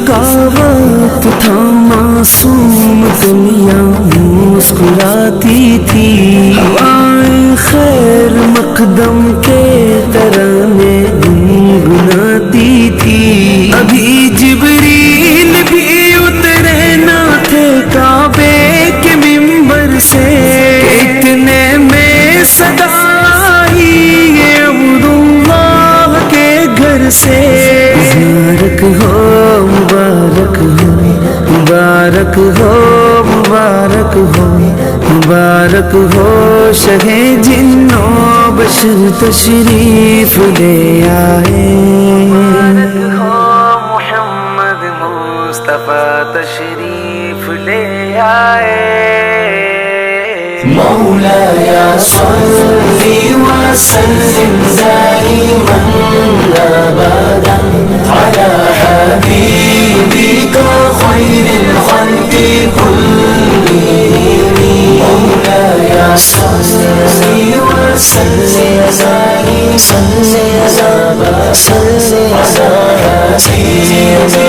کا وقت تھا معصوم دنیا مسکراتی تھی، ہوائیں خیر مقدم کے ترانے گنگناتی تھی، ابھی جبریل بھی اترے نہ تھے کعبے کے منبر سے، اتنے میں صدا آئی عبداللہ کے گھر سے، مبارک ہو مبارک ہو مبارک ہو مبارک ہو مبارک ہو شہ جن و بشر تشریف لے آئے، مبارک ہو محمد مصطفیٰ تشریف لے آئے، مولاي صل وسلم دائما ابدا على حبيبك خير الخلق كلهم، مولاي صل وسلم دائما ابدا على حبيبك